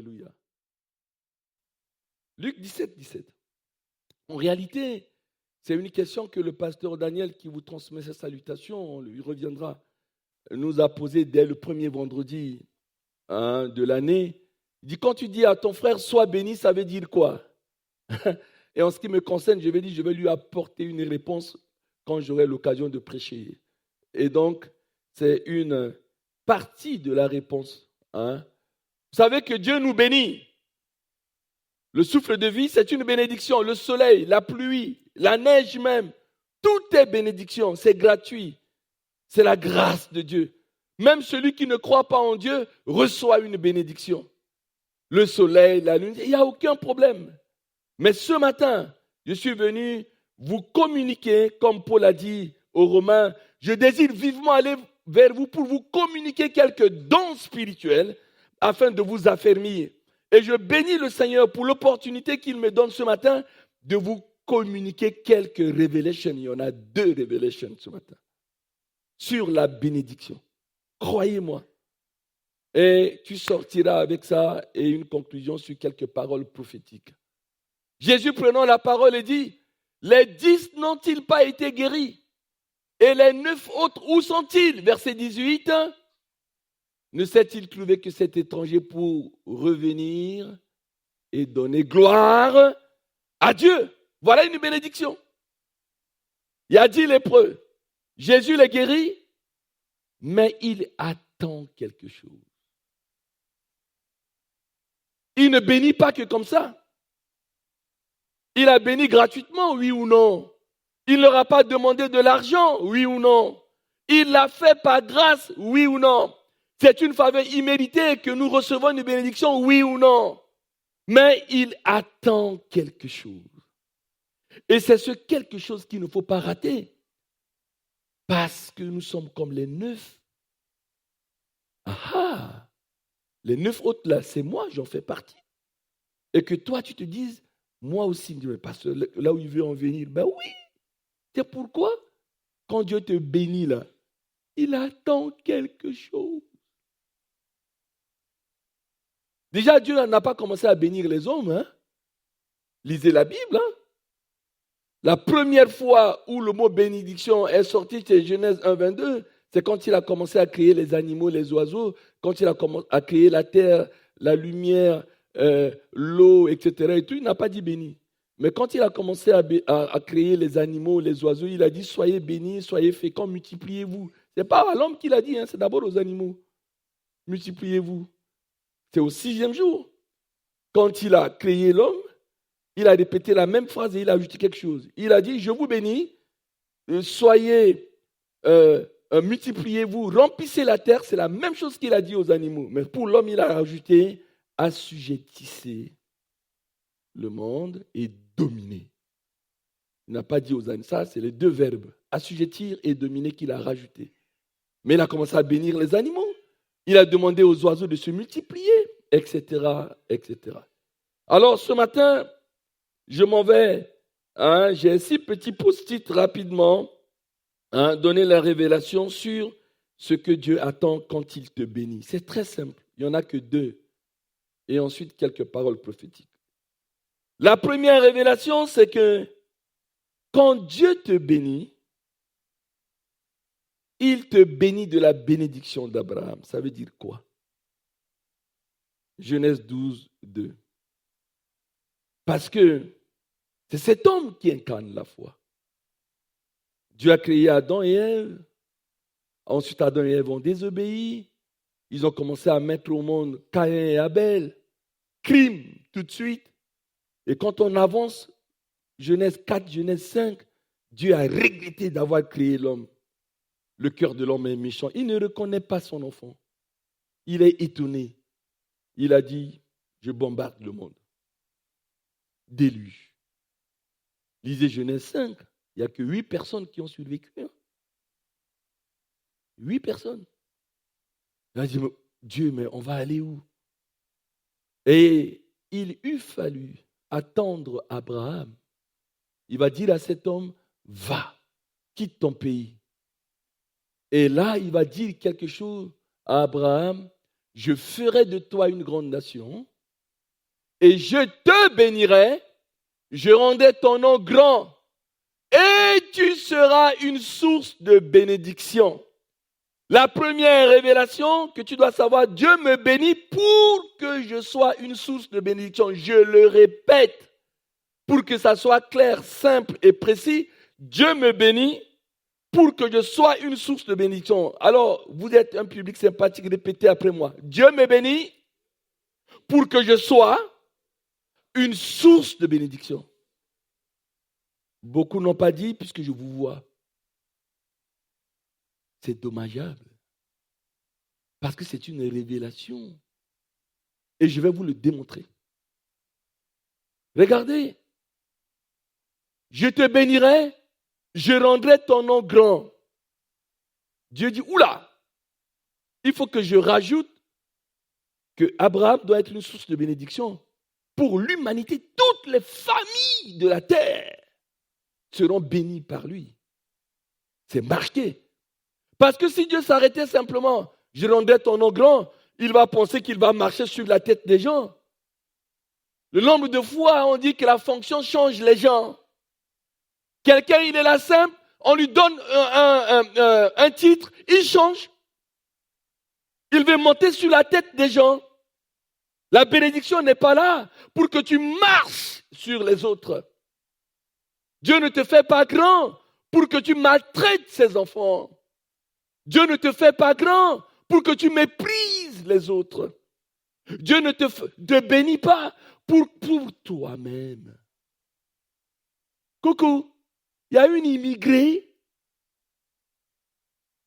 Alléluia. Luc 17, 17. En réalité, c'est une question que le pasteur Daniel qui vous transmet sa salutation, on lui reviendra, nous a posée dès le premier vendredi de l'année. Il dit, quand tu dis à ton frère, sois béni, ça veut dire quoi? Et en ce qui me concerne, je vais lui apporter une réponse quand j'aurai l'occasion de prêcher. Et donc, c'est une partie de la réponse. Vous savez que Dieu nous bénit. Le souffle de vie, c'est une bénédiction. Le soleil, la pluie, la neige même, tout est bénédiction. C'est gratuit. C'est la grâce de Dieu. Même celui qui ne croit pas en Dieu reçoit une bénédiction. Le soleil, la lune, il n'y a aucun problème. Mais ce matin, je suis venu vous communiquer, comme Paul a dit aux Romains, je désire vivement aller vers vous pour vous communiquer quelques dons spirituels afin de vous affermir. Et je bénis le Seigneur pour l'opportunité qu'il me donne ce matin de vous communiquer quelques révélations. Il y en a 2 révélations ce matin sur la bénédiction. Croyez-moi. Et tu sortiras avec ça et une conclusion sur quelques paroles prophétiques. Jésus prenant la parole et dit, les 10 n'ont-ils pas été guéris? Et les 9 autres, où sont-ils? Verset 18. Ne s'est-il trouvé que cet étranger pour revenir et donner gloire à Dieu? Voilà une bénédiction. Il a 10 lépreux. Jésus les guérit, mais il attend quelque chose. Il ne bénit pas que comme ça. Il a béni gratuitement, oui ou non? Il ne leur a pas demandé de l'argent, oui ou non? Il l'a fait par grâce, oui ou non? C'est une faveur imméritée que nous recevons une bénédiction, oui ou non? Mais il attend quelque chose. Et c'est ce quelque chose qu'il ne faut pas rater. Parce que nous sommes comme les 9. Les 9 autres là, c'est moi, j'en fais partie. Et que toi, tu te dises, moi aussi, parce que là où il veut en venir, ben oui. C'est pourquoi, quand Dieu te bénit là, il attend quelque chose. Déjà, Dieu n'a pas commencé à bénir les hommes. Lisez la Bible. La première fois où le mot bénédiction est sorti, c'est Genèse 1, 22. C'est quand il a commencé à créer les animaux, les oiseaux, quand il a commencé à créer la terre, la lumière, l'eau, etc. Et tout, il n'a pas dit béni. Mais quand il a commencé à créer les animaux, les oiseaux, il a dit soyez bénis, soyez féconds, multipliez-vous. Ce n'est pas à l'homme qu'il a dit, c'est d'abord aux animaux. Multipliez-vous. C'est au 6e jour. Quand il a créé l'homme, il a répété la même phrase et il a ajouté quelque chose. Il a dit, je vous bénis, soyez, multipliez-vous, remplissez la terre. C'est la même chose qu'il a dit aux animaux. Mais pour l'homme, il a ajouté, assujettissez le monde et dominez. Il n'a pas dit aux animaux. Ça, c'est les 2 verbes, assujettir et dominer qu'il a rajouté. Mais il a commencé à bénir les animaux. Il a demandé aux oiseaux de se multiplier, etc., etc. Alors, ce matin, je m'en vais. J'ai 6 petits post-it rapidement. Donner la révélation sur ce que Dieu attend quand il te bénit. C'est très simple. Il n'y en a que 2. Et ensuite, quelques paroles prophétiques. La première révélation, c'est que quand Dieu te bénit, il te bénit de la bénédiction d'Abraham. Ça veut dire quoi? Genèse 12, 2. Parce que c'est cet homme qui incarne la foi. Dieu a créé Adam et Ève. Ensuite, Adam et Ève ont désobéi. Ils ont commencé à mettre au monde Caïn et Abel. Crime, tout de suite. Et quand on avance, Genèse 4, Genèse 5, Dieu a regretté d'avoir créé l'homme. Le cœur de l'homme est méchant. Il ne reconnaît pas son enfant. Il est étonné. Il a dit, je bombarde le monde. Déluge. Lisez Genèse 5. Il n'y a que 8 personnes qui ont survécu. 8 personnes. Il a dit, Dieu, mais on va aller où? Et il eût fallu attendre Abraham. Il va dire à cet homme, va, quitte ton pays. Et là, il va dire quelque chose à Abraham, je ferai de toi une grande nation et je te bénirai, je rendrai ton nom grand, et tu seras une source de bénédiction. La première révélation que tu dois savoir, Dieu me bénit pour que je sois une source de bénédiction. Je le répète, pour que ça soit clair, simple et précis. Dieu me bénit pour que je sois une source de bénédiction. Alors, vous êtes un public sympathique, répétez après moi. Dieu me bénit pour que je sois une source de bénédiction. Beaucoup n'ont pas dit puisque je vous vois. C'est dommageable. Parce que c'est une révélation. Et je vais vous le démontrer. Regardez. Je te bénirai, je rendrai ton nom grand. Dieu dit, oula, il faut que je rajoute que Abraham doit être une source de bénédiction pour l'humanité. Toutes les familles de la terre seront bénies par lui. C'est marqué. Parce que si Dieu s'arrêtait simplement, je rendrai ton nom grand, il va penser qu'il va marcher sur la tête des gens. Le nombre de fois on dit que la fonction change les gens. Quelqu'un, il est là simple, on lui donne un titre, il change. Il veut monter sur la tête des gens. La bénédiction n'est pas là pour que tu marches sur les autres. Dieu ne te fait pas grand pour que tu maltraites ses enfants. Dieu ne te fait pas grand pour que tu méprises les autres. Dieu ne te bénit pas pour toi-même. Coucou, il y a une immigrée.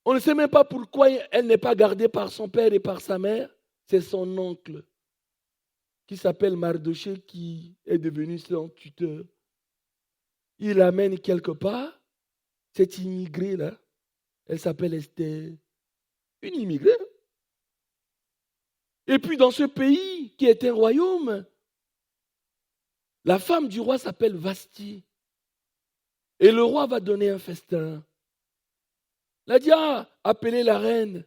On ne sait même pas pourquoi elle n'est pas gardée par son père et par sa mère. C'est son oncle qui s'appelle Mardoché qui est devenu son tuteur. Il l'amène quelque part. Cette immigrée-là, elle s'appelle Esther. Une immigrée. Et puis dans ce pays qui est un royaume, la femme du roi s'appelle Vasti. Et le roi va donner un festin. Il a dit, appelez la reine,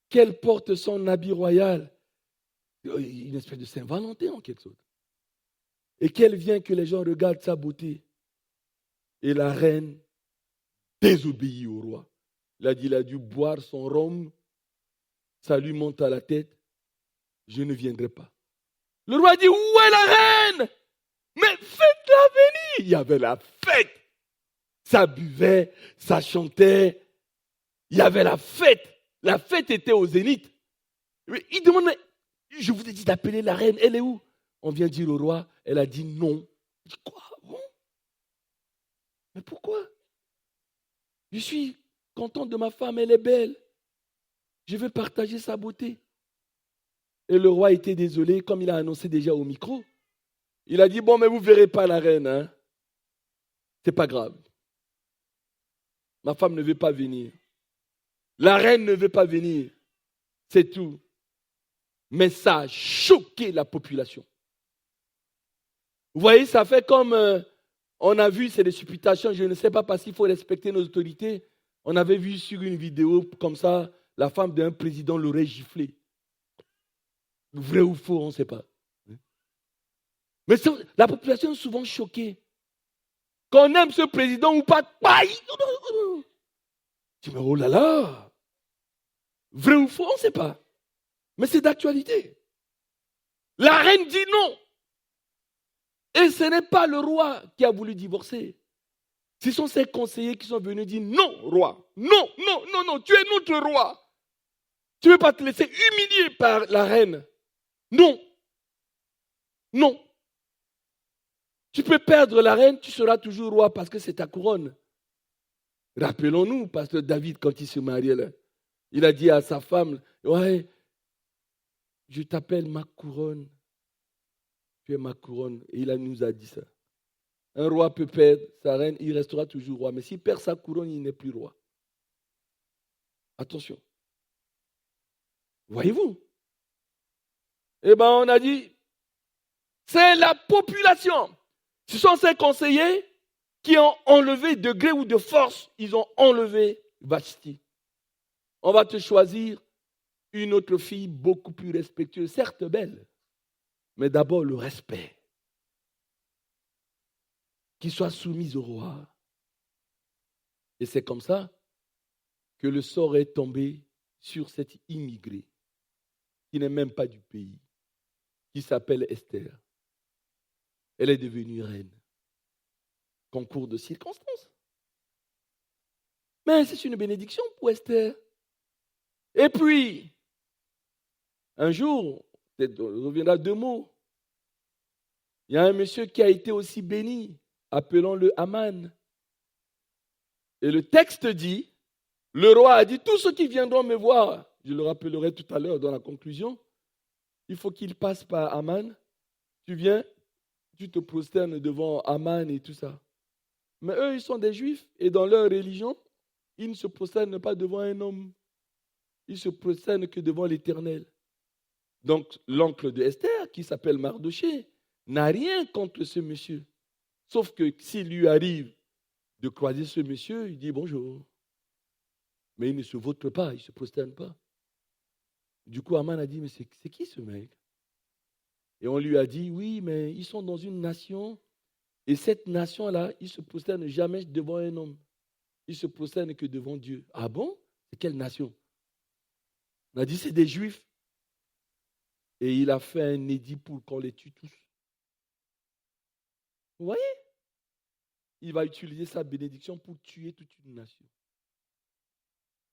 qu'elle porte son habit royal. Une espèce de Saint-Valentin en quelque sorte. Et qu'elle vienne que les gens regardent sa beauté. Et la reine désobéit au roi. Il a dû boire son rhum. Ça lui monte à la tête. Je ne viendrai pas. Le roi dit, où est la reine? Mais faites-la venir. Il y avait la fête. Ça buvait, ça chantait. Il y avait la fête. La fête était au zénith. Il demande, mais je vous ai dit d'appeler la reine. Elle est où? On vient dire au roi. Elle a dit non. Il dit quoi? Bon? Mais pourquoi? Je suis content de ma femme. Elle est belle. Je veux partager sa beauté. Et le roi était désolé, comme il a annoncé déjà au micro. Il a dit, bon, mais vous ne verrez pas la reine. Hein? C'est pas grave. Ma femme ne veut pas venir. La reine ne veut pas venir. C'est tout. Mais ça a choqué la population. Vous voyez, ça fait comme on a vu, c'est des supputations, je ne sais pas parce qu'il faut respecter nos autorités. On avait vu sur une vidéo comme ça, la femme d'un président l'aurait giflé. Vrai ou faux, on ne sait pas. Mais la population est souvent choquée. Qu'on aime ce président ou pas, tu me dis, oh là là. Vrai ou faux, on ne sait pas. Mais c'est d'actualité. La reine dit non. Et ce n'est pas le roi qui a voulu divorcer. Ce sont ses conseillers qui sont venus dire non, roi. Non, non, non, non, tu es notre roi. Tu ne veux pas te laisser humilier par la reine. Non. Non. Tu peux perdre la reine, tu seras toujours roi parce que c'est ta couronne. Rappelons-nous, pasteur David, quand il se mariait, là, il a dit à sa femme, ouais, je t'appelle ma couronne. Tu es ma couronne. Et il nous a dit ça. Un roi peut perdre sa reine, il restera toujours roi. Mais s'il perd sa couronne, il n'est plus roi. Attention. Voyez-vous? Eh bien, on a dit, c'est la population. Ce sont ces conseillers qui ont enlevé de gré ou de force, ils ont enlevé Vashti. On va te choisir une autre fille beaucoup plus respectueuse, certes belle, Mais d'abord le respect. Qu'il soit soumis au roi. Et c'est comme ça que le sort est tombé sur cette immigrée qui n'est même pas du pays, qui s'appelle Esther. Elle est devenue reine. Concours de circonstances. Mais c'est une bénédiction pour Esther. Et puis, un jour, on reviendra 2 mots. Il y a un monsieur qui a été aussi béni, appelons-le Aman. Et le texte dit, le roi a dit, tous ceux qui viendront me voir, je le rappellerai tout à l'heure dans la conclusion, il faut qu'ils passent par Aman. Tu viens, tu te prosternes devant Aman et tout ça. Mais eux, ils sont des juifs et dans leur religion, ils ne se prosternent pas devant un homme. Ils se prosternent que devant l'Éternel. Donc, l'oncle de Esther, qui s'appelle Mardoché, n'a rien contre ce monsieur. Sauf que s'il lui arrive de croiser ce monsieur, il dit bonjour. Mais il ne se vautre pas, il ne se prosterne pas. Du coup, Aman a dit, mais c'est qui ce mec? Et on lui a dit, oui, mais ils sont dans une nation, et cette nation-là, ils ne se prosternent jamais devant un homme. Ils ne se prosternent que devant Dieu. Ah bon? C'est quelle nation? On a dit, c'est des Juifs. Et il a fait un édit pour qu'on les tue tous. Vous voyez? Il va utiliser sa bénédiction pour tuer toute une nation.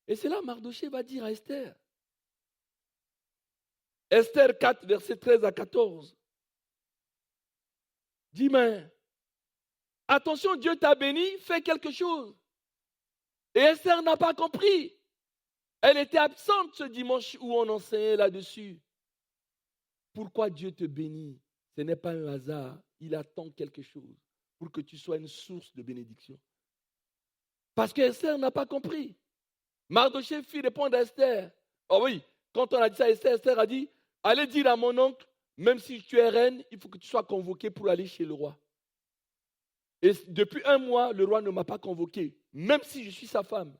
Et c'est là Mardoché va dire à Esther. Esther 4, versets 13 à 14. Dis, mais attention, Dieu t'a béni, fais quelque chose. Et Esther n'a pas compris. Elle était absente ce dimanche où on enseignait là-dessus. Pourquoi Dieu te bénit? Ce n'est pas un hasard. Il attend quelque chose pour que tu sois une source de bénédiction. Parce que Esther n'a pas compris. Mardoché fit répondre à Esther. Oh oui, quand on a dit ça à Esther, Esther a dit, allez dire à mon oncle, même si tu es reine, il faut que tu sois convoquée pour aller chez le roi. Et depuis 1 mois, le roi ne m'a pas convoqué, même si je suis sa femme.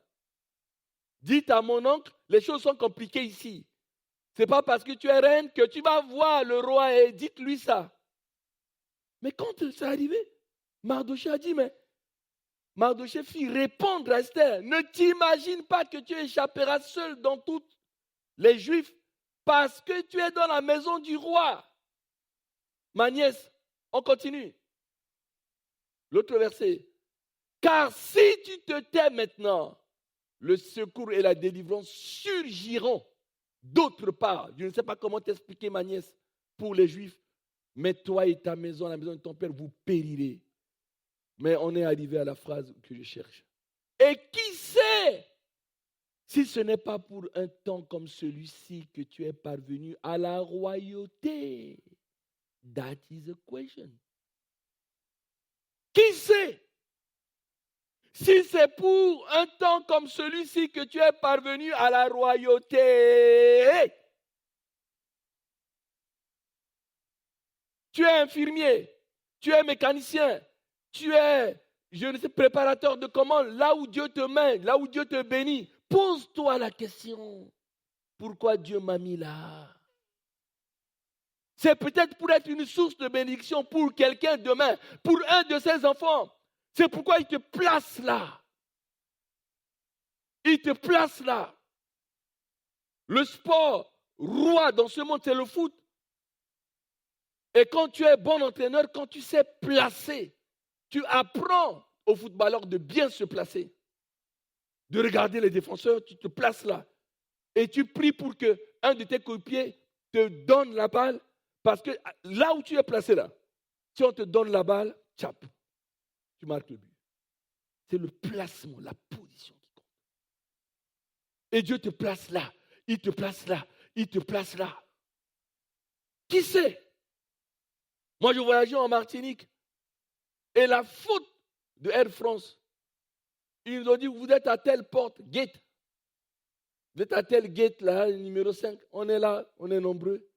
Dites à mon oncle, les choses sont compliquées ici. Ce n'est pas parce que tu es reine que tu vas voir le roi et dites-lui ça. Mais quand c'est arrivé, Mardoché a dit, mais Mardoché fit répondre à Esther, ne t'imagine pas que tu échapperas seul dans toutes les Juifs parce que tu es dans la maison du roi. Ma nièce, on continue. L'autre verset. Car si tu te tais maintenant, le secours et la délivrance surgiront d'autre part. Je ne sais pas comment t'expliquer, ma nièce, pour les Juifs. Mais toi et ta maison, la maison de ton père, vous périrez. Mais on est arrivé à la phrase que je cherche. Et qui sait si ce n'est pas pour un temps comme celui-ci que tu es parvenu à la royauté? That is the question. Qui sait si c'est pour un temps comme celui-ci que tu es parvenu à la royauté? Tu es infirmier, tu es mécanicien, tu es, je ne sais, préparateur de commandes, là où Dieu te met, là où Dieu te bénit. Pose-toi la question, pourquoi Dieu m'a mis là? C'est peut-être pour être une source de bénédiction pour quelqu'un demain, pour un de ses enfants. C'est pourquoi il te place là. Il te place là. Le sport roi dans ce monde, c'est le foot. Et quand tu es bon entraîneur, quand tu sais placer, tu apprends aux footballeurs de bien se placer. De regarder les défenseurs, tu te places là. Et tu pries pour qu'un de tes coéquipiers te donne la balle. Parce que là où tu es placé là, si on te donne la balle, tchap, tu marques le but. C'est le placement, la position qui compte. Et Dieu te place là, il te place là, il te place là. Qui sait? Moi, je voyageais en Martinique. Et la faute de Air France, ils nous ont dit, vous êtes à telle porte, gate. Vous êtes à tel gate là, numéro 5. On est là, on est nombreux.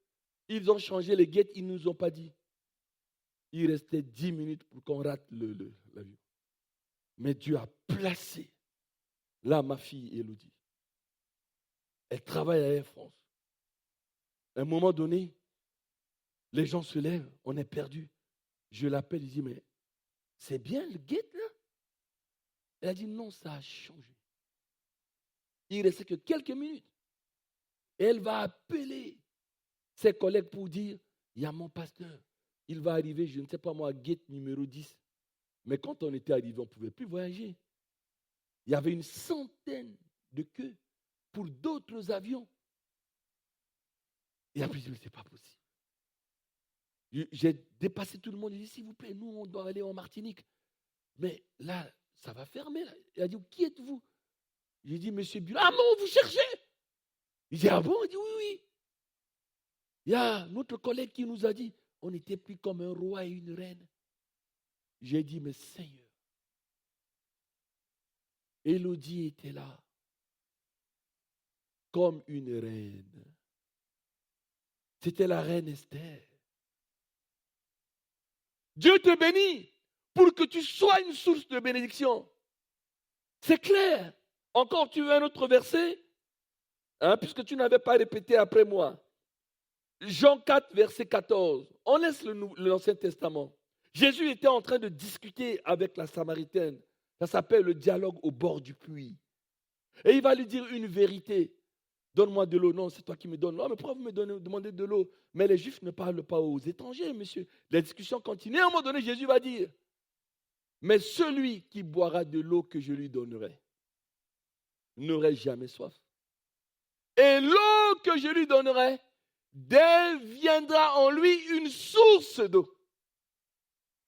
Ils ont changé les gates, ils ne nous ont pas dit. Il restait 10 minutes pour qu'on rate l'avion. Mais Dieu a placé là ma fille Élodie. Elle travaille à Air France. À un moment donné, Les gens se lèvent, on est perdu. Je l'appelle, il dit, mais c'est bien le guide là? Elle a dit, non, ça a changé. Il ne restait que quelques minutes. Et elle va appeler ses collègues pour dire, il y a mon pasteur. Il va arriver, je ne sais pas moi, gate numéro 10. Mais quand on était arrivé, on ne pouvait plus voyager. Il y avait une centaine de queues pour d'autres avions. Et après, je me dit, ce n'est pas possible. J'ai dépassé tout le monde. J'ai dit, s'il vous plaît, nous, on doit aller en Martinique. Mais là, ça va fermer. Là. Il a dit, qui êtes-vous? J'ai dit, monsieur Bureau. Ah non, vous cherchez? Il dit, ah bon? Il dit, oui, oui. Il y a notre collègue qui nous a dit, on était pris comme un roi et une reine. J'ai dit, mais Seigneur, Élodie était là, comme une reine. C'était la reine Esther. Dieu te bénit pour que tu sois une source de bénédiction. C'est clair. Encore, tu veux un autre verset? Puisque tu n'avais pas répété après moi. Jean 4, verset 14. On laisse l'Ancien Testament. Jésus était en train de discuter avec la Samaritaine. Ça s'appelle le dialogue au bord du puits. Et il va lui dire une vérité. Donne-moi de l'eau. Non, c'est toi qui me donnes l'eau. Mais pourquoi vous me demandez de l'eau? Mais les Juifs ne parlent pas aux étrangers, monsieur. La discussion continue. À un moment donné, Jésus va dire, mais celui qui boira de l'eau que je lui donnerai n'aurait jamais soif. Et l'eau que je lui donnerai deviendra en lui une source d'eau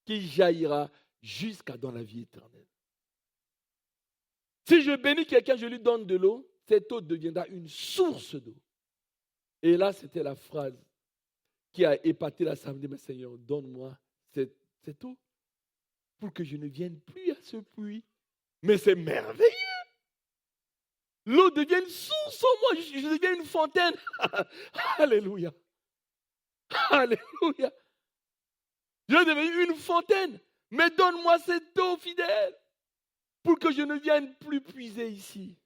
qui jaillira jusqu'à dans la vie éternelle. Si je bénis quelqu'un, je lui donne de l'eau, cette eau deviendra une source d'eau. Et là, c'était la phrase qui a épaté l'assemblée. Mais Seigneur, donne-moi cette eau pour que je ne vienne plus à ce puits. Mais c'est merveilleux. L'eau devient une source en moi. Je deviens une fontaine. Alléluia. Alléluia. Je deviens une fontaine. Mais donne-moi cette eau fidèle pour que je ne vienne plus puiser ici.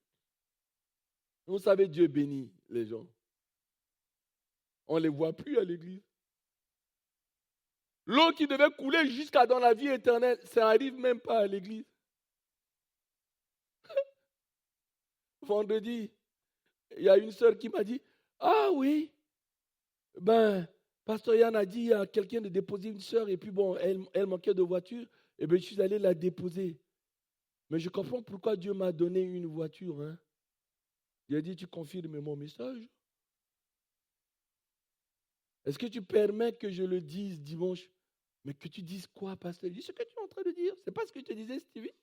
Vous savez, Dieu bénit les gens. On ne les voit plus à l'église. L'eau qui devait couler jusqu'à dans la vie éternelle, ça n'arrive même pas à l'église. Vendredi, il y a une sœur qui m'a dit, ah oui, Pasteur Yann a dit à quelqu'un de déposer une sœur et puis bon, elle manquait de voiture, et bien je suis allé la déposer. Mais je comprends pourquoi Dieu m'a donné une voiture. Hein. J'ai dit, tu confirmes mon message? Est-ce que tu permets que je le dise dimanche? Mais que tu dises quoi, pasteur? Je dis ce que tu es en train de dire. C'est pas ce que je te disais, Stevie?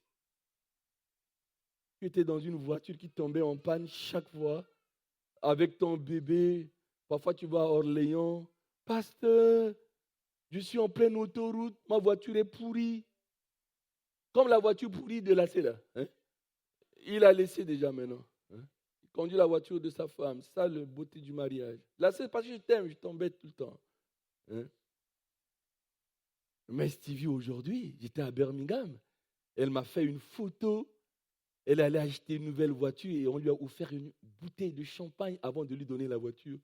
Tu étais dans une voiture qui tombait en panne chaque fois, avec ton bébé. Parfois, tu vas à Orléans. Pasteur, je suis en pleine autoroute, ma voiture est pourrie. Comme la voiture pourrie de Lassé, là. Hein? Il a laissé déjà maintenant. Hein? Il conduit la voiture de sa femme. C'est ça, la beauté du mariage. Lassé, parce que je t'aime, je t'embête tout le temps. Hein? Mais Stevie, aujourd'hui, j'étais à Birmingham. Elle m'a fait une photo. Elle allait acheter une nouvelle voiture et on lui a offert une bouteille de champagne avant de lui donner la voiture.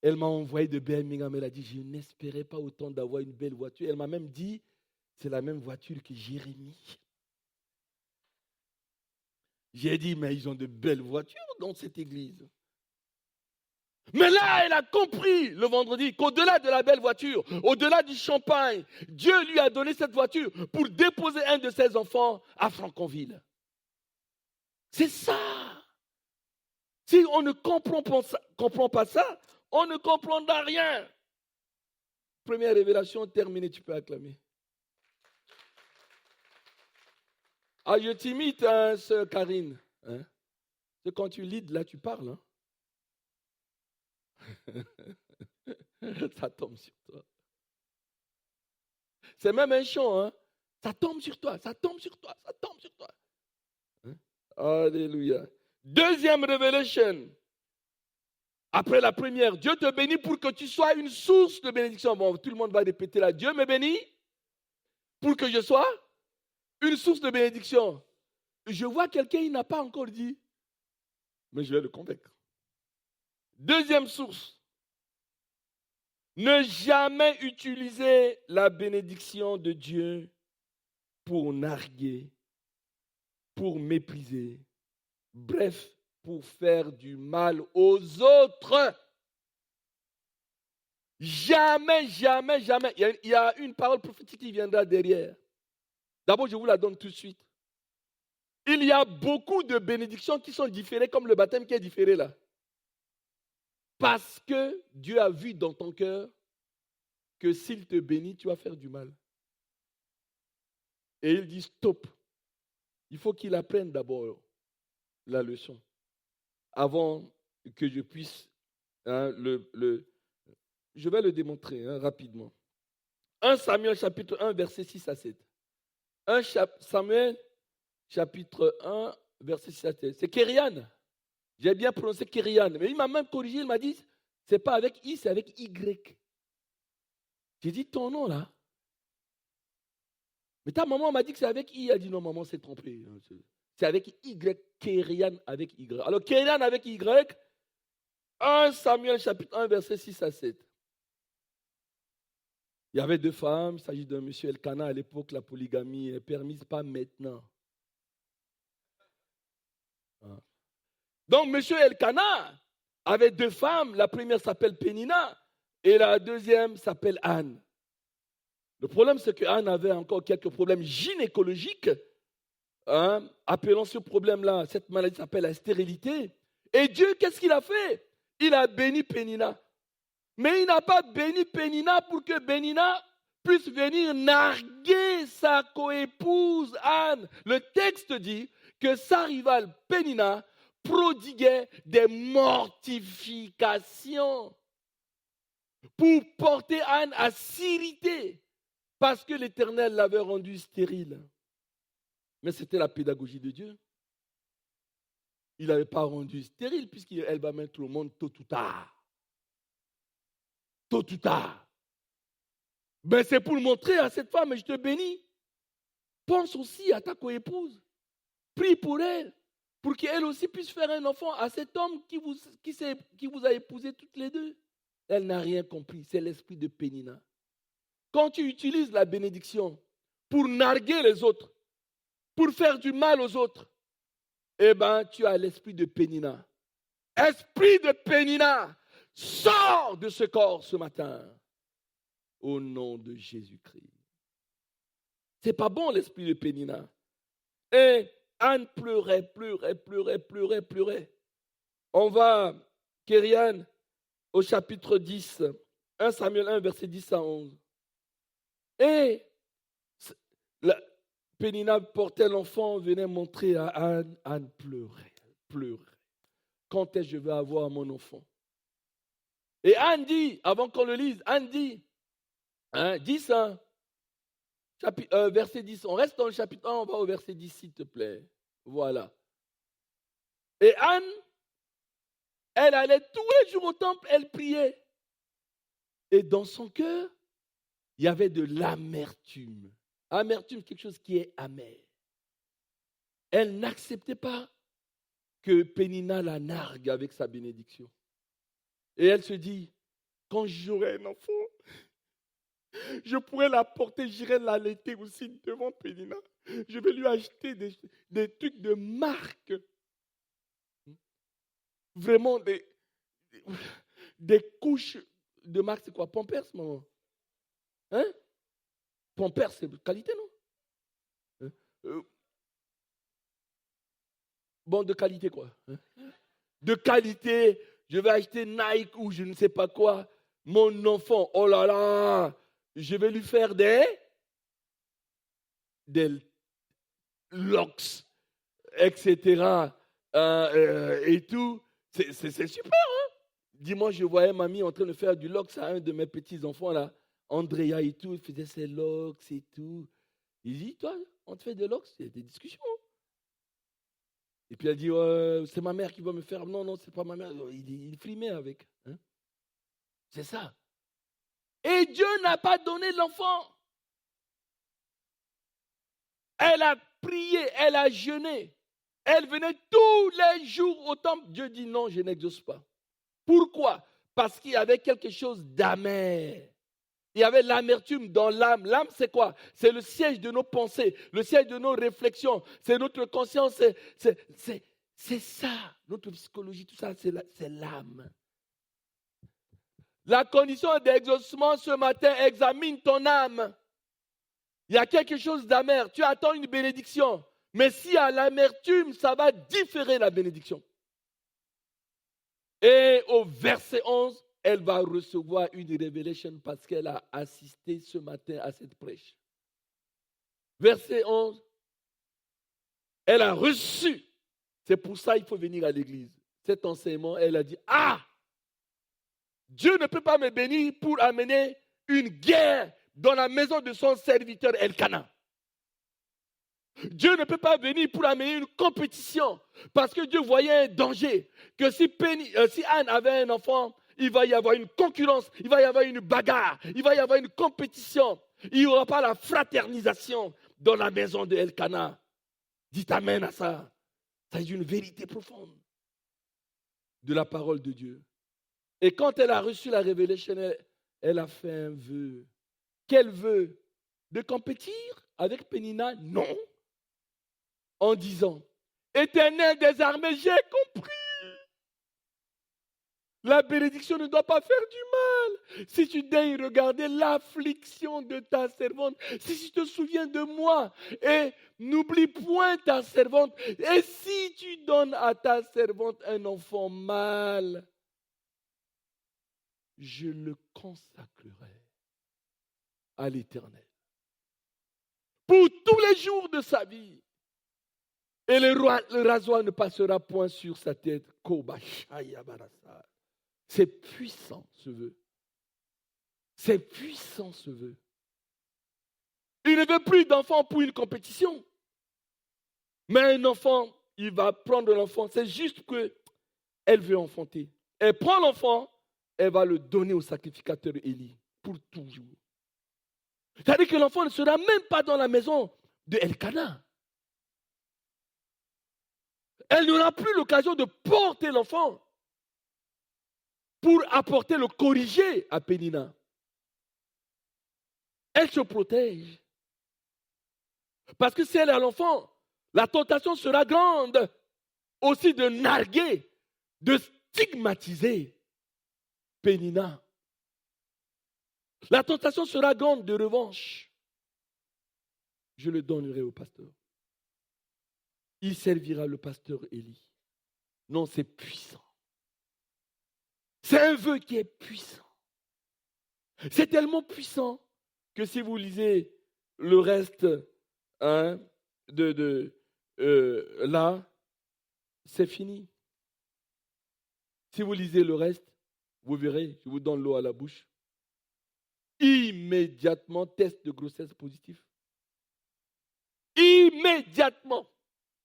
Elle m'a envoyé de Birmingham. Elle a dit, je n'espérais pas autant d'avoir une belle voiture. Elle m'a même dit, c'est la même voiture que Jérémie. J'ai dit, mais ils ont de belles voitures dans cette église. Mais là, elle a compris le vendredi qu'au-delà de la belle voiture, au-delà du champagne, Dieu lui a donné cette voiture pour déposer un de ses enfants à Franconville. C'est ça. Si on ne comprend pas ça, on ne comprendra rien. Première révélation terminée, tu peux acclamer. Ah, je t'imite, hein, sœur Karine. Hein? C'est quand tu leads, là, tu parles. Hein? Ça tombe sur toi. C'est même un chant, hein? Ça tombe sur toi, ça tombe sur toi, ça tombe sur toi. Hein? Alléluia. Deuxième révélation. Après la première, Dieu te bénit pour que tu sois une source de bénédiction. Bon, tout le monde va répéter là. Dieu me bénit pour que je sois une source de bénédiction. Je vois quelqu'un, il n'a pas encore dit, mais je vais le convaincre. Deuxième source. Ne jamais utiliser la bénédiction de Dieu pour narguer, pour mépriser, bref, pour faire du mal aux autres. Jamais, jamais, jamais. Il y a une parole prophétique qui viendra derrière. D'abord, je vous la donne tout de suite. Il y a beaucoup de bénédictions qui sont différées, comme le baptême qui est différé là. Parce que Dieu a vu dans ton cœur que s'il te bénit, tu vas faire du mal. Et il dit stop. Il faut qu'il apprenne d'abord la leçon avant que je puisse je vais le démontrer rapidement. 1 Samuel chapitre 1 verset 6 à 7. 1 Samuel chapitre 1 verset 6 à 7. C'est Kérian. J'ai bien prononcé Kérian. Mais il m'a même corrigé, il m'a dit, c'est pas avec I, c'est avec Y. J'ai dit ton nom là. Mais ta maman m'a dit que c'est avec I. Elle a dit non, maman s'est trompée. C'est avec Y, Kérian avec Y. Alors Kérian avec Y, 1 Samuel chapitre 1 verset 6 à 7. Il y avait 2 femmes, il s'agit d'un monsieur Elkana. À l'époque, la polygamie est permise, pas maintenant. Donc, monsieur Elkana avait 2 femmes. La première s'appelle Pénina et la deuxième s'appelle Anne. Le problème, c'est que Anne avait encore quelques problèmes gynécologiques. Appelant ce problème-là, cette maladie s'appelle la stérilité. Et Dieu, qu'est-ce qu'il a fait? Il a béni Pénina. Mais il n'a pas béni Pénina pour que Pénina puisse venir narguer sa coépouse Anne. Le texte dit que sa rivale Pénina prodiguait des mortifications pour porter Anne à s'irriter parce que l'Éternel l'avait rendue stérile. Mais c'était la pédagogie de Dieu. Il n'avait pas rendu stérile puisqu'elle va mettre au monde tôt ou tard. Tôt ou tard. Ben c'est pour montrer à cette femme, je te bénis. Pense aussi à ta coépouse. Prie pour elle, pour qu'elle aussi puisse faire un enfant à cet homme qui vous a épousé toutes les deux. Elle n'a rien compris, c'est l'esprit de Pénina. Quand tu utilises la bénédiction pour narguer les autres, pour faire du mal aux autres, eh bien, tu as l'esprit de Pénina. Esprit de Pénina, sors de ce corps ce matin. Au nom de Jésus-Christ. C'est pas bon l'esprit de Pénina. Et Anne pleurait. On va, Kérian, au chapitre 10, 1 Samuel 1, verset 10 à 11. Et Pénina portait l'enfant, venait montrer à Anne. Anne pleurait. Quand est-ce que je vais avoir mon enfant? Et Anne dit, avant qu'on le lise, Anne dit, 10, verset 10. On reste dans le chapitre 1, on va au verset 10, s'il te plaît. Voilà. Et Anne, elle allait tous les jours au temple, elle priait. Et dans son cœur, il y avait de l'amertume. Amertume, quelque chose qui est amer. Elle n'acceptait pas que Pénina la nargue avec sa bénédiction. Et elle se dit, quand j'aurai un enfant, je pourrais la porter, j'irai l'allaiter aussi devant Pénina. Je vais lui acheter des trucs de marque. Vraiment des couches de marque, c'est quoi? Pampers, maman? Pampers, c'est de qualité, non? Bon, de qualité, quoi? De qualité, je vais acheter Nike ou je ne sais pas quoi. Mon enfant, oh là là, je vais lui faire des locks, etc. Et tout. C'est super, hein? Dimanche, je voyais mamie en train de faire du locks à un de mes petits-enfants, là. Andrea et tout, il faisait ses locks et tout. Il dit, toi, on te fait des locks? Il y a des discussions. Et puis elle dit, c'est ma mère qui va me faire. Non, c'est pas ma mère. Il frimait avec. Hein? C'est ça. Et Dieu n'a pas donné l'enfant. Elle a prié, elle a jeûné. Elle venait tous les jours au temple. Dieu dit non, je n'exauce pas. Pourquoi? Parce qu'il y avait quelque chose d'amer. Il y avait l'amertume dans l'âme. L'âme, c'est quoi? C'est le siège de nos pensées, le siège de nos réflexions. C'est notre conscience. C'est ça. Notre psychologie, tout ça, c'est l'âme. La condition d'exaucement ce matin examine ton âme. Il y a quelque chose d'amer. Tu attends une bénédiction. Mais s'il y a l'amertume, ça va différer la bénédiction. Et au verset 11, elle va recevoir une révélation parce qu'elle a assisté ce matin à cette prêche. Verset 11, elle a reçu. C'est pour ça qu'il faut venir à l'église. Cet enseignement, elle a dit, Dieu ne peut pas me bénir pour amener une guerre dans la maison de son serviteur Elkana. Dieu ne peut pas venir pour amener une compétition parce que Dieu voyait un danger. Que si Anne avait un enfant, il va y avoir une concurrence, il va y avoir une bagarre, il va y avoir une compétition. Il n'y aura pas la fraternisation dans la maison de Elkana. Dites amen à ça. C'est une vérité profonde de la parole de Dieu. Et quand elle a reçu la révélation, elle a fait un vœu. Quel vœu? De compétir avec Pénina? Non. En disant, Éternel des armées, j'ai compris. La bénédiction ne doit pas faire du mal. Si tu daignes regarder l'affliction de ta servante, si tu te souviens de moi, et n'oublie point ta servante, et si tu donnes à ta servante un enfant mâle, je le consacrerai à l'Éternel pour tous les jours de sa vie. Et le rasoir ne passera point sur sa tête. C'est puissant ce vœu. C'est puissant ce vœu. Il ne veut plus d'enfant pour une compétition. Mais un enfant, il va prendre l'enfant. C'est juste qu'elle veut enfanter. Elle prend l'enfant, elle va le donner au sacrificateur Élie pour toujours. C'est-à-dire que l'enfant ne sera même pas dans la maison de Elkana. Elle n'aura plus l'occasion de porter l'enfant pour apporter le corrigé à Pénina. Elle se protège. Parce que si elle a l'enfant, la tentation sera grande aussi de narguer, de stigmatiser Pénina. La tentation sera grande de revanche. Je le donnerai au pasteur. Il servira le pasteur Élie. Non, c'est puissant. C'est un vœu qui est puissant. C'est tellement puissant que si vous lisez le reste là, c'est fini. Si vous lisez le reste, vous verrez, je vous donne l'eau à la bouche. Immédiatement, test de grossesse positif. Immédiatement,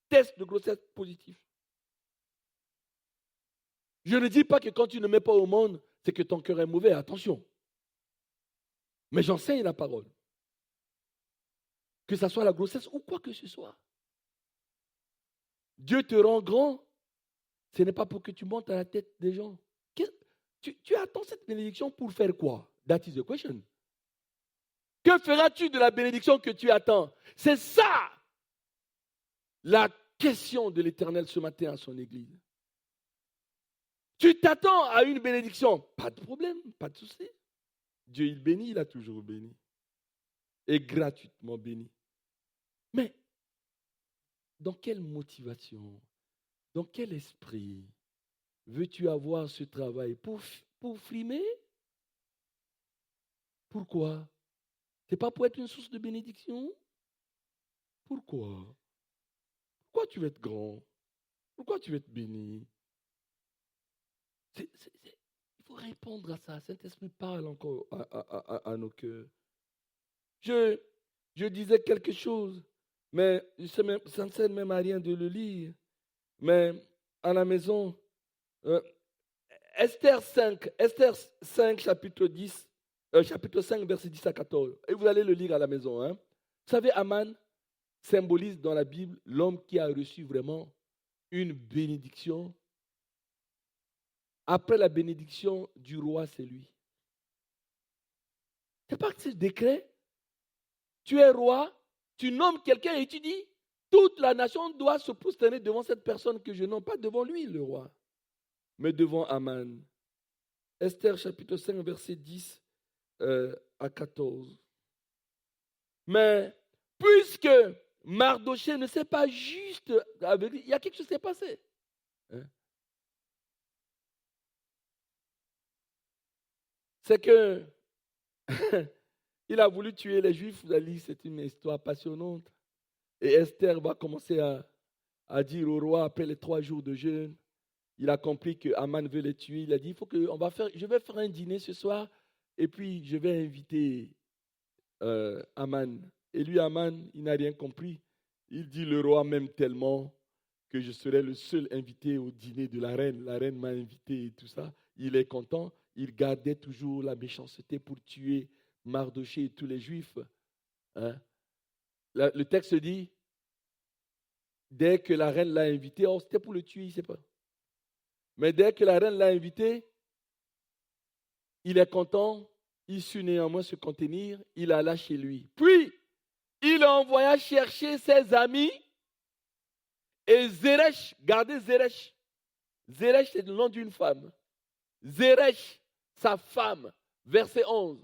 test de grossesse positif. Je ne dis pas que quand tu ne mets pas au monde, c'est que ton cœur est mauvais, attention. Mais j'enseigne la parole. Que ce soit la grossesse ou quoi que ce soit. Dieu te rend grand, ce n'est pas pour que tu montes à la tête des gens. Tu attends cette bénédiction pour faire quoi? That is the question. Que feras-tu de la bénédiction que tu attends? C'est ça la question de l'Éternel ce matin à son Église. Tu t'attends à une bénédiction, pas de problème, pas de souci. Dieu, il bénit, il a toujours béni. Et gratuitement béni. Mais, dans quelle motivation, dans quel esprit veux-tu avoir ce travail? Pour frimer? Pourquoi? Ce n'est pas pour être une source de bénédiction? Pourquoi? Pourquoi tu veux être grand? Pourquoi tu veux être béni? Il faut répondre à ça. Saint-Esprit parle encore à nos cœurs. Je disais quelque chose, mais ça ne sert même à rien de le lire. Mais à la maison, Esther 5, chapitre 5, verset 10 à 14. Et vous allez le lire à la maison. Hein. Vous savez, Aman symbolise dans la Bible l'homme qui a reçu vraiment une bénédiction après la bénédiction du roi, c'est lui. C'est pas que c'est décret. Tu es roi, tu nommes quelqu'un et tu dis, toute la nation doit se prosterner devant cette personne que je nomme, pas devant lui, le roi, mais devant Aman. Esther chapitre 5, verset 10 à 14. Mais puisque Mardochée ne s'est pas juste avec lui, il y a quelque chose qui s'est passé. C'est que il a voulu tuer les Juifs. Vous allez, c'est une histoire passionnante. Et Esther va commencer à dire au roi, après les 3 jours de jeûne, il a compris que Aman veut les tuer. Il a dit, il faut que je vais faire un dîner ce soir et puis je vais inviter Aman. Et lui, Aman, il n'a rien compris. Il dit, le roi m'aime tellement que je serai le seul invité au dîner de la reine. La reine m'a invité et tout ça. Il est content. Il gardait toujours la méchanceté pour tuer Mardochée et tous les Juifs. Hein? Le texte dit, dès que la reine l'a invité, c'était pour le tuer, il ne sait pas. Mais dès que la reine l'a invité, il est content, il sut néanmoins se contenir, il alla chez lui. Puis, il envoya chercher ses amis et Zeresh, gardez Zeresh. Zeresh, c'est le nom d'une femme. Zeresh, sa femme, verset 11.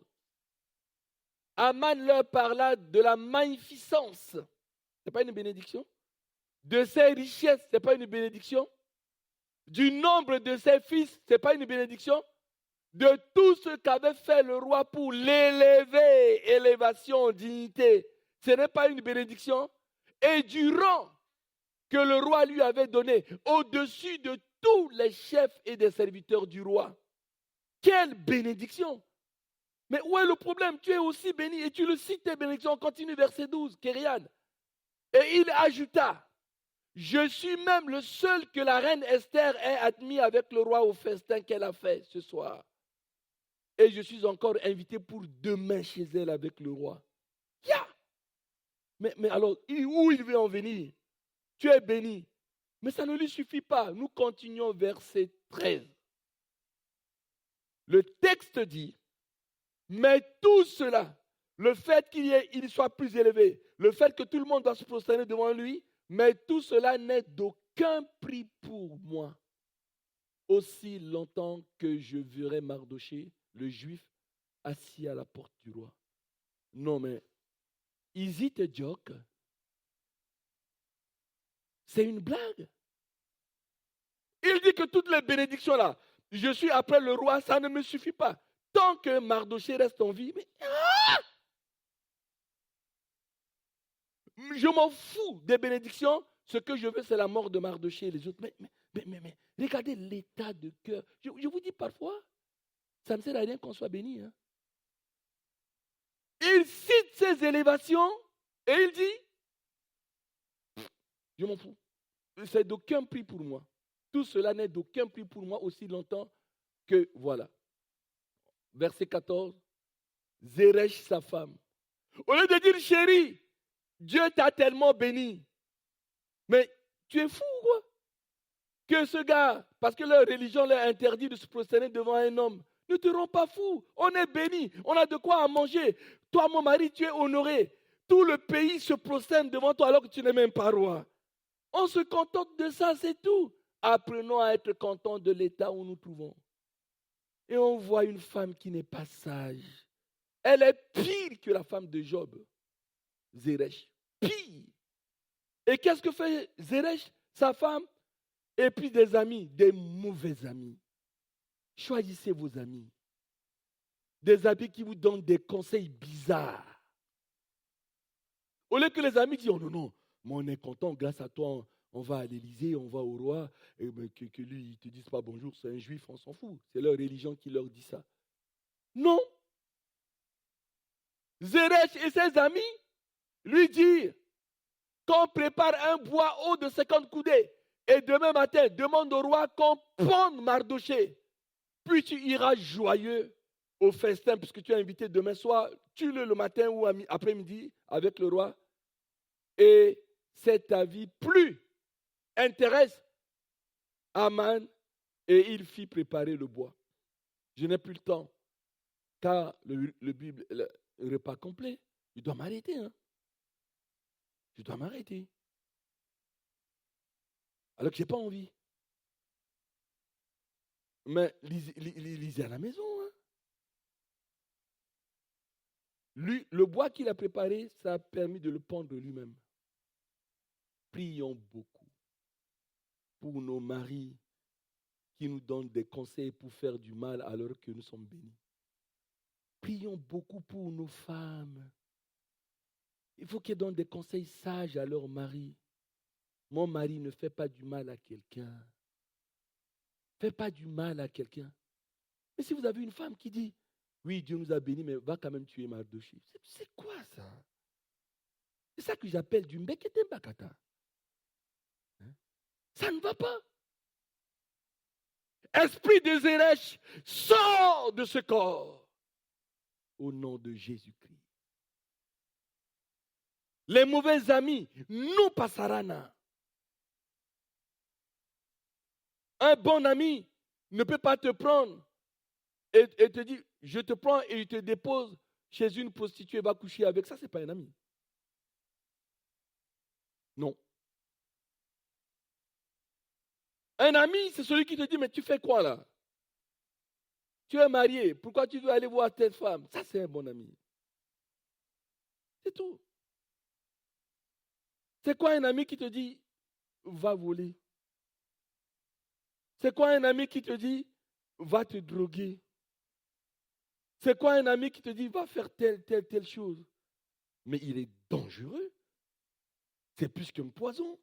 Aman leur parla de la magnificence. Ce n'est pas une bénédiction. De ses richesses, ce n'est pas une bénédiction. Du nombre de ses fils, ce n'est pas une bénédiction. De tout ce qu'avait fait le roi pour l'élever, élévation, dignité, ce n'est pas une bénédiction. Et du rang que le roi lui avait donné au-dessus de tous les chefs et des serviteurs du roi. Quelle bénédiction! Mais où est le problème? Tu es aussi béni et tu le cites tes bénédictions. On continue verset 12, Kérian. Et il ajouta, je suis même le seul que la reine Esther ait admis avec le roi au festin qu'elle a fait ce soir. Et je suis encore invité pour demain chez elle avec le roi. Yeah! Mais alors, où il veut en venir? Tu es béni. Mais ça ne lui suffit pas. Nous continuons verset 13. Le texte dit, mais tout cela, le fait qu'il soit plus élevé, le fait que tout le monde doit se prosterner devant lui, mais tout cela n'est d'aucun prix pour moi. Aussi longtemps que je verrai Mardochée, le juif, assis à la porte du roi. Non, mais, is it a joke? C'est une blague. Il dit que toutes les bénédictions là, je suis après le roi, ça ne me suffit pas. Tant que Mardochée reste en vie, mais je m'en fous des bénédictions. Ce que je veux, c'est la mort de Mardochée et les autres. Mais regardez l'état de cœur. Je vous dis parfois, ça ne sert à rien qu'on soit béni. Hein. Il cite ses élévations et il dit, je m'en fous. C'est d'aucun prix pour moi. Tout cela n'est d'aucun prix pour moi aussi longtemps que, voilà. Verset 14, Zeresh, sa femme. Au lieu de dire, chérie, Dieu t'a tellement béni. Mais tu es fou, quoi. Que ce gars, parce que leur religion leur interdit de se prosterner devant un homme, ne te rends pas fou. On est béni, on a de quoi à manger. Toi, mon mari, tu es honoré. Tout le pays se prosterne devant toi alors que tu n'es même pas roi. On se contente de ça, c'est tout. Apprenons à être contents de l'état où nous trouvons. Et on voit une femme qui n'est pas sage. Elle est pire que la femme de Job. Zeresh. Pire. Et qu'est-ce que fait Zeresh, sa femme? Et puis des amis, des mauvais amis. Choisissez vos amis. Des amis qui vous donnent des conseils bizarres. Au lieu que les amis disent, oh non, mais on est content, grâce à toi, on va à l'Élysée, on va au roi, et que lui, il ne te dise pas bonjour, c'est un juif, on s'en fout. C'est leur religion qui leur dit ça. Non. Zeresh et ses amis lui disent qu'on prépare un bois haut de 50 coudées. Et demain matin, demande au roi qu'on pende Mardochée. Puis tu iras joyeux au festin, puisque tu es invité demain soir. Tue-le le matin ou après-midi avec le roi. Et cet avis plus intéresse Aman Et il fit préparer le bois. Je n'ai plus le temps, car le repas complet, je dois m'arrêter. Je dois m'arrêter. Alors que je n'ai pas envie. Mais lisez à la maison. Lui, le bois qu'il a préparé, ça a permis de le pendre lui-même. Prions beaucoup pour nos maris qui nous donnent des conseils pour faire du mal alors que nous sommes bénis. Prions beaucoup pour nos femmes. Il faut qu'elles donnent des conseils sages à leur mari. Mon mari ne fait pas du mal à quelqu'un. Fais pas du mal à quelqu'un. Mais si vous avez une femme qui dit, oui, Dieu nous a bénis, mais va quand même tuer Mardochée. C'est quoi ça? C'est ça que j'appelle du mbekete mbakata. Ça ne va pas. Esprit de Zérech, sors de ce corps. Au nom de Jésus-Christ. Les mauvais amis, nous passarana. Un bon ami ne peut pas te prendre et te dire, je te prends et je te dépose chez une prostituée, va coucher avec. Ça, ce n'est pas un ami. Non. Un ami, c'est celui qui te dit, mais tu fais quoi là? Tu es marié, pourquoi tu veux aller voir telle femme? Ça, c'est un bon ami. C'est tout. C'est quoi un ami qui te dit, va voler? C'est quoi un ami qui te dit, va te droguer? C'est quoi un ami qui te dit, va faire telle chose? Mais il est dangereux. C'est plus qu'un poison.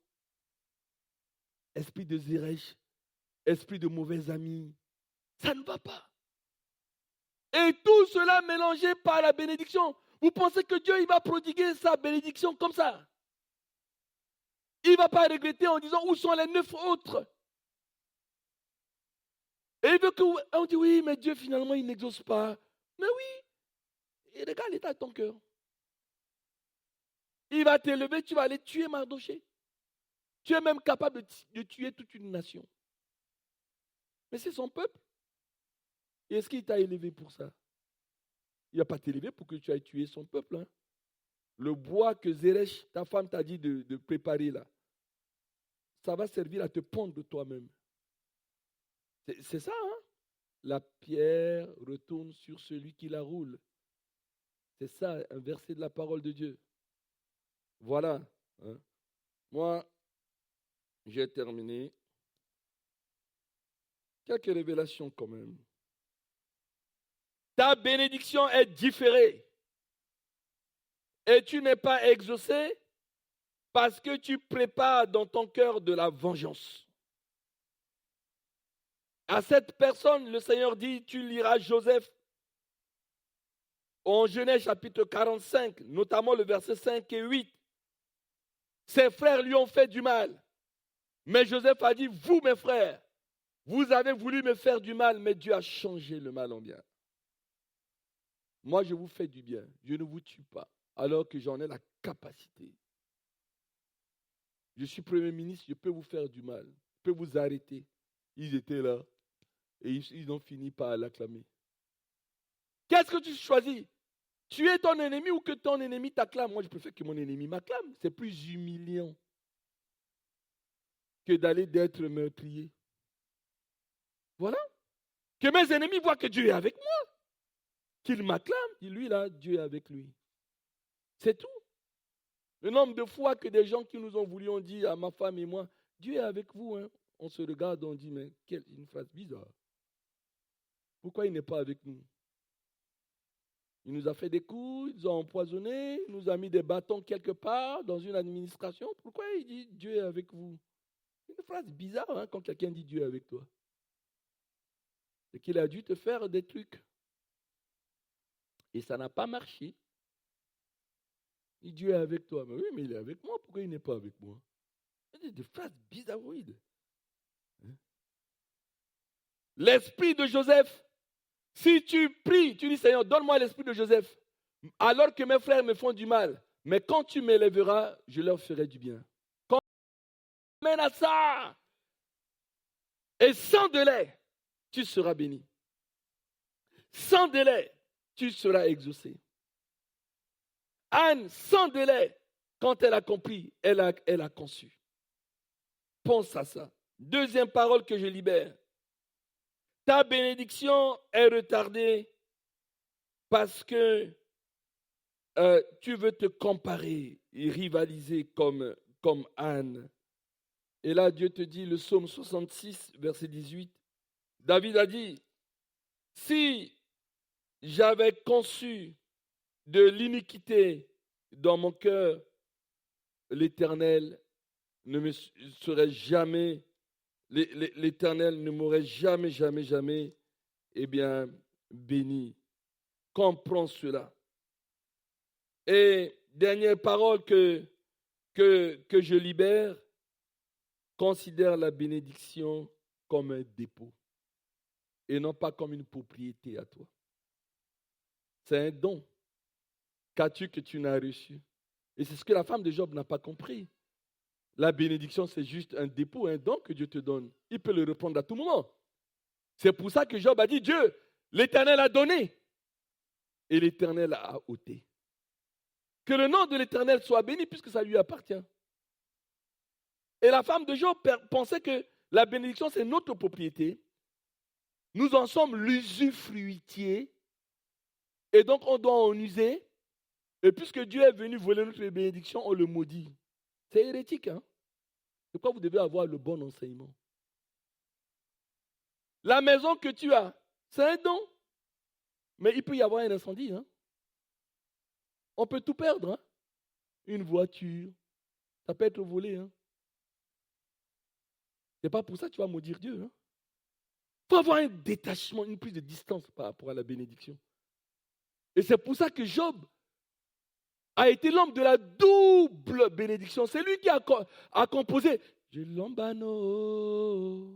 Esprit de Zérech, esprit de mauvais amis, ça ne va pas. Et tout cela mélangé par la bénédiction. Vous pensez que Dieu il va prodiguer sa bénédiction comme ça? Il ne va pas regretter en disant où sont les 9 autres? Et il veut qu'on dise oui, mais Dieu finalement il n'exauce pas. Mais oui, et regarde l'état de ton cœur. Il va t'élever, tu vas aller tuer Mardochée. Tu es même capable de tuer toute une nation. Mais c'est son peuple. Et est-ce qu'il t'a élevé pour ça? Il n'a pas t'élevé pour que tu ailles tuer son peuple. Hein. Le bois que Zérech, ta femme t'a dit de préparer là, ça va servir à te pendre de toi-même. C'est ça, hein? La pierre retourne sur celui qui la roule. C'est ça, un verset de la parole de Dieu. Voilà. Hein. Moi, j'ai terminé. Quelques révélations quand même. Ta bénédiction est différée. Et tu n'es pas exaucé parce que tu prépares dans ton cœur de la vengeance. À cette personne, le Seigneur dit, tu liras Joseph en Genèse chapitre 45, notamment le verset 5 et 8. Ses frères lui ont fait du mal. Mais Joseph a dit, vous mes frères, vous avez voulu me faire du mal, mais Dieu a changé le mal en bien. Moi, je vous fais du bien. Je ne vous tue pas, alors que j'en ai la capacité. Je suis Premier ministre, je peux vous faire du mal. Je peux vous arrêter. Ils étaient là et ils ont fini par l'acclamer. Qu'est-ce que tu choisis? Tu es ton ennemi ou que ton ennemi t'acclame? Moi, je préfère que mon ennemi m'acclame. C'est plus humiliant que d'aller d'être meurtrier. Voilà. Que mes ennemis voient que Dieu est avec moi. Qu'il m'acclame. Et lui, là, Dieu est avec lui. C'est tout. Le nombre de fois que des gens qui nous ont voulu ont dit à ma femme et moi, Dieu est avec vous. Hein. On se regarde, on dit, mais quelle une phrase bizarre. Pourquoi il n'est pas avec nous? Il nous a fait des coups, il nous a empoisonnés, il nous a mis des bâtons quelque part dans une administration. Pourquoi il dit Dieu est avec vous? C'est une phrase bizarre hein, quand quelqu'un dit Dieu est avec toi. C'est qu'il a dû te faire des trucs. Et ça n'a pas marché. Il dit Dieu est avec toi. Mais oui, mais il est avec moi. Pourquoi il n'est pas avec moi? C'est des phrases bizarroïdes. Hein? L'esprit de Joseph. Si tu pries, tu dis Seigneur, donne-moi l'esprit de Joseph. Alors que mes frères me font du mal. Mais quand tu m'élèveras, je leur ferai du bien. Quand tu m'amènes à ça, Et sans délai, tu seras béni. Sans délai, tu seras exaucé. Anne, sans délai, quand elle a compris, elle a conçu. Pense à ça. Deuxième parole que je libère. Ta bénédiction est retardée parce que tu veux te comparer et rivaliser comme Anne. Et là, Dieu te dit, le psaume 66, verset 18, David a dit, si j'avais conçu de l'iniquité dans mon cœur, l'Éternel ne me serait jamais, l'Éternel ne m'aurait jamais, eh bien, béni. Comprends cela. Et dernière parole que je libère, considère la bénédiction comme un dépôt et non pas comme une propriété à toi. C'est un don qu'as-tu que tu n'as reçu. Et c'est ce que la femme de Job n'a pas compris. La bénédiction, c'est juste un dépôt, un don que Dieu te donne. Il peut le reprendre à tout moment. C'est pour ça que Job a dit, Dieu, l'Éternel a donné et l'Éternel a ôté. Que le nom de l'Éternel soit béni puisque ça lui appartient. Et la femme de Job pensait que la bénédiction, c'est notre propriété. Nous en sommes l'usufruitier. Et donc, on doit en user. Et puisque Dieu est venu voler notre bénédiction, on le maudit. C'est hérétique, hein? C'est pourquoi vous devez avoir le bon enseignement. La maison que tu as, c'est un don. Mais il peut y avoir un incendie, hein? On peut tout perdre, hein? Une voiture, ça peut être volé, hein? C'est pas pour ça que tu vas maudire Dieu, hein? Il faut avoir un détachement, une prise de distance par rapport à la bénédiction. Et c'est pour ça que Job a été l'homme de la double bénédiction. C'est lui qui a composé. Je l'embano.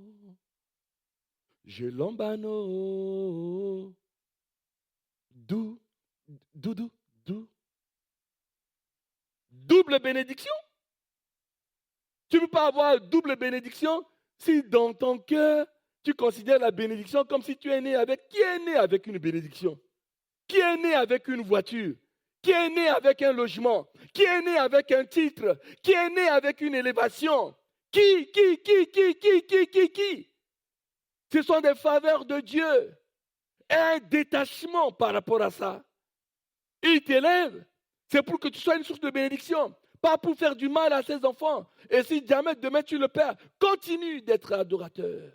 Dou. Double bénédiction. Tu ne peux pas avoir double bénédiction si dans ton cœur, tu considères la bénédiction comme si tu es né avec. Qui est né avec une bénédiction? Qui est né avec une voiture? Qui est né avec un logement? Qui est né avec un titre? Qui est né avec une élévation? Qui? Ce sont des faveurs de Dieu. Un détachement par rapport à ça. Il t'élève. C'est pour que tu sois une source de bénédiction. Pas pour faire du mal à ses enfants. Et si jamais demain tu le perds, continue d'être adorateur.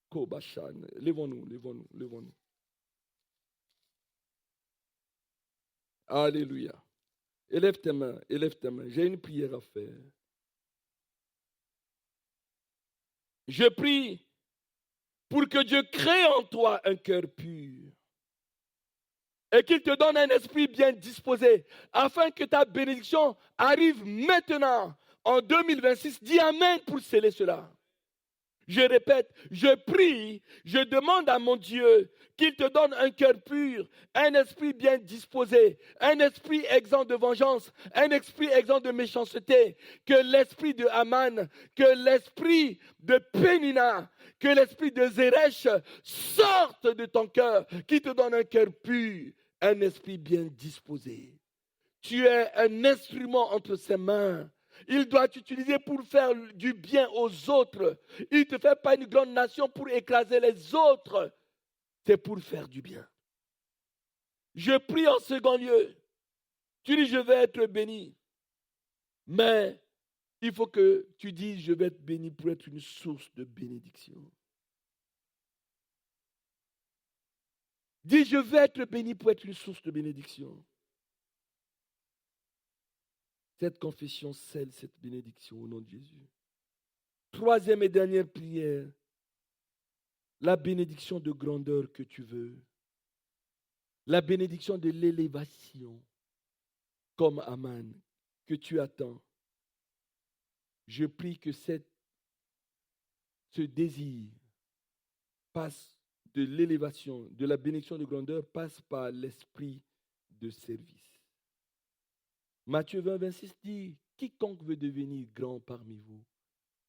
Kobachan. Lèvons-nous. Alléluia. Élève tes mains. J'ai une prière à faire. Je prie pour que Dieu crée en toi un cœur pur et qu'il te donne un esprit bien disposé afin que ta bénédiction arrive maintenant en 2026. Dis Amen pour sceller cela. Je répète, je prie, je demande à mon Dieu qu'il te donne un cœur pur, un esprit bien disposé, un esprit exempt de vengeance, un esprit exempt de méchanceté, que l'esprit de Haman, que l'esprit de Pénina, que l'esprit de Zérech sorte de ton cœur, qu'il te donne un cœur pur, un esprit bien disposé. Tu es un instrument entre ses mains. Il doit t'utiliser pour faire du bien aux autres. Il ne te fait pas une grande nation pour écraser les autres. C'est pour faire du bien. Je prie en second lieu. Tu dis, je vais être béni. Mais il faut que tu dises, je vais être béni pour être une source de bénédiction. Dis, je vais être béni pour être une source de bénédiction. Cette confession scelle cette bénédiction au nom de Jésus. Troisième et dernière prière, la bénédiction de grandeur que tu veux. La bénédiction de l'élévation, comme Aman, que tu attends. Je prie que ce désir passe de l'élévation, de la bénédiction de grandeur, passe par l'esprit de service. Matthieu 20, 26 dit, quiconque veut devenir grand parmi vous,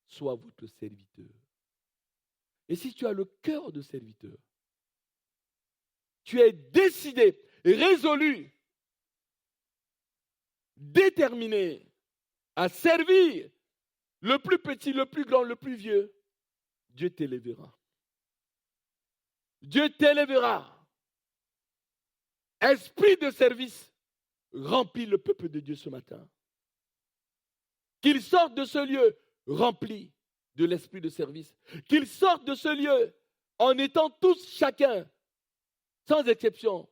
soit votre serviteur. Et si tu as le cœur de serviteur, tu es décidé, résolu, déterminé à servir le plus petit, le plus grand, le plus vieux, Dieu t'élèvera. Dieu t'élèvera. Esprit de service, remplis le peuple de Dieu ce matin. Qu'ils sortent de ce lieu rempli de l'esprit de service. Qu'ils sortent de ce lieu en étant tous, chacun, sans exception,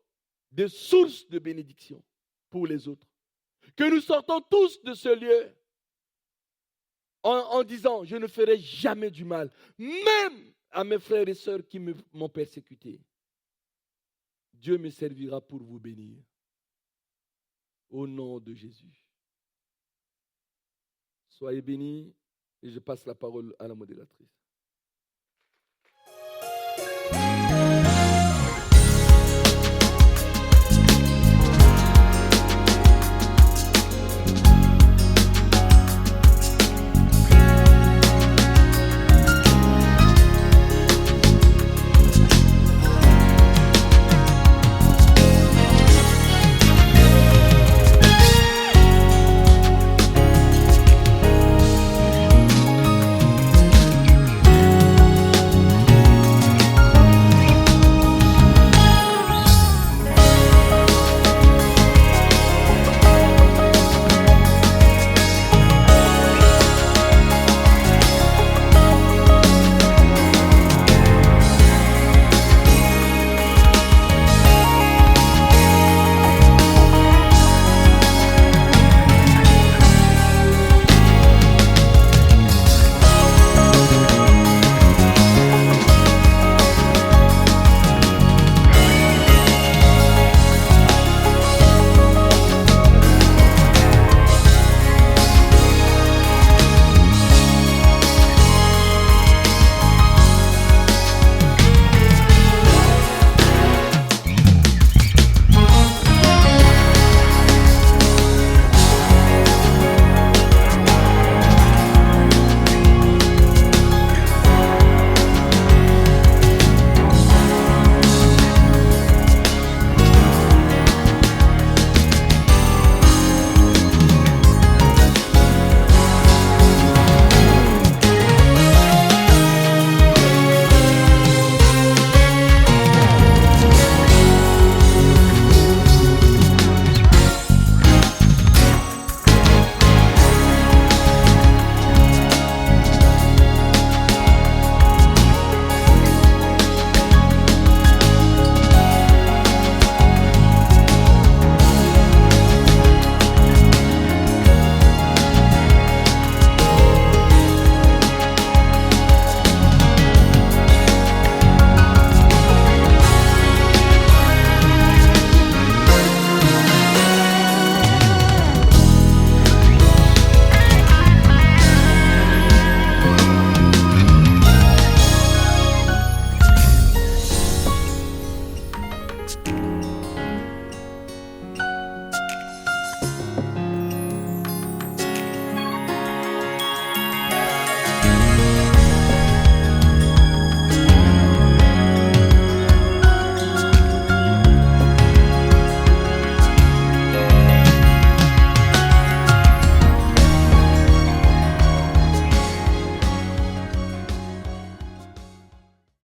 des sources de bénédiction pour les autres. Que nous sortons tous de ce lieu en disant, je ne ferai jamais du mal, même à mes frères et sœurs qui m'ont persécuté. Dieu me servira pour vous bénir. Au nom de Jésus. Soyez bénis et je passe la parole à la modératrice.